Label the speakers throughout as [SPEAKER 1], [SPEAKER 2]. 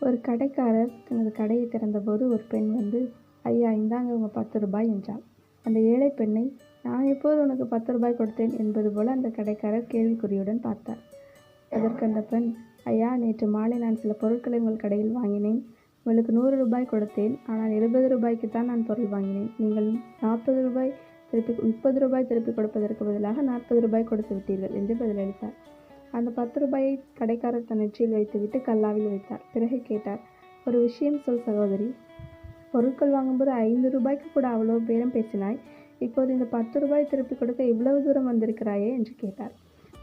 [SPEAKER 1] ஒரு கடைக்காரர் தனது கடையை திறந்தபோது ஒரு பெண் வந்து, ஐயா இந்தாங்க உங்க 10 ரூபாய் என்றாள். அந்த ஏழை பெண்ணை, நான் எப்போது உனக்கு 10 ரூபாய் கொடுத்தேன் என்பது போல அந்த கடைக்காரர் கேள்விக்குறியுடன் பார்த்தார். அதற்கு அந்த பெண், ஐயா நேற்று மாலை நான் சில பொருட்களை உங்கள் கடையில் வாங்கினேன். உங்களுக்கு 100 ரூபாய் கொடுத்தேன். ஆனால் 70 ரூபாய்க்குத்தான் நான் பொருள் வாங்கினேன். நீங்கள் 30 ரூபாய் திருப்பி கொடுப்பதற்கு பதிலாக 40 ரூபாய் கொடுத்து விட்டீர்கள் என்று பதிலளித்தார். அந்த 10 ரூபாயை கடைக்காரர் தன் நெற்றியில் வைத்துவிட்டு கல்லாவில் வைத்தார். பிறகு கேட்டார், ஒரு விஷயம் சொல் சகோதரி, பொருட்கள் வாங்கும்போது 5 ரூபாய்க்கு கூட அவ்வளவு பேரம் பேசினாய். இப்போது இந்த 10 ரூபாய் திருப்பி கொடுக்க இவ்வளவு தூரம் வந்திருக்கிறாயே என்று கேட்டார்.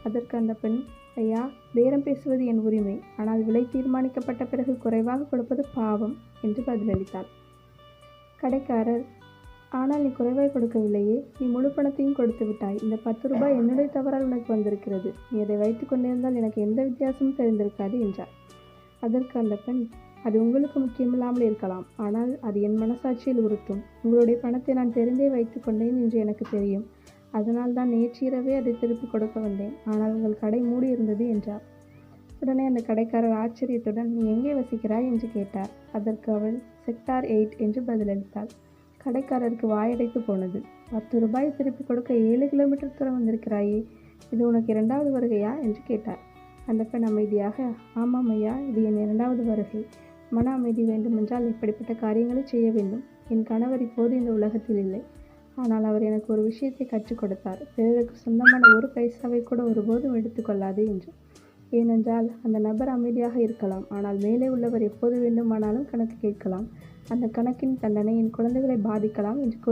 [SPEAKER 1] அதற்கு அந்த பெண், ஐயா பேரம் பேசுவது என் உரிமை, ஆனால் விலை தீர்மானிக்கப்பட்ட பிறகு குறைவாக கொடுப்பது பாவம் என்று பதிலளித்தாள். கடைக்காரர், ஆனால் நீ குறைவாய் கொடுக்கவில்லையே, நீ முழு பணத்தையும் கொடுத்து விட்டாய். இந்த 10 ரூபாய் என்னுடைய தவறால் உனக்கு வந்திருக்கிறது. நீ அதை வைத்து கொண்டிருந்தால் எனக்கு எந்த வித்தியாசமும் தெரிந்திருக்காது என்றார். அதற்கு அந்த பெண், அது உங்களுக்கு முக்கியமில்லாமல் இருக்கலாம், ஆனால் அது என் மனசாட்சியில் உறுத்தும். உங்களுடைய பணத்தை நான் தெரிந்தே வைத்து கொண்டேன் என்று எனக்கு தெரியும். அதனால் தான் நேற்றிரவே அதை திருப்பி கொடுக்க வந்தேன். ஆனால் உங்கள் கடை மூடி இருந்தது என்றார். உடனே அந்த கடைக்காரர் ஆச்சரியத்துடன், நீ எங்கே வசிக்கிறாய் என்று கேட்டார். அதற்கு அவள் செக்டார் 8 என்று பதிலளித்தாள். கடைக்காரருக்கு வாயடைத்து போனது. 10 ரூபாய் திருப்பி கொடுக்க 7 கிலோமீட்டர் தூரம் வந்திருக்கிறாயே, இது உனக்கு 2வது வருகையா என்று கேட்டார். அந்த பெண் அமைதியாக, ஆமாம் ஐயா, இது என் 2வது வருகை. மன அமைதி வேண்டுமென்றால் இப்படிப்பட்ட காரியங்களை செய்ய வேண்டும். என் கணவர் இப்போது இந்த உலகத்தில் இல்லை. ஆனால் அவர் எனக்கு ஒரு விஷயத்தை கற்றுக் கொடுத்தார். பிறருக்கு சொந்தமான ஒரு பைசாவை கூட ஒருபோதும் எடுத்துக்கொள்ளாது என்று. ஏனென்றால் அந்த நபர் அமைதியாக இருக்கலாம், ஆனால் மேலே உள்ளவர் எப்போது வேண்டுமானாலும் கணக்கு கேட்கலாம். அந்த கணக்கின் தண்டனை என் குழந்தைகளை பாதிக்கலாம் என்று கூறி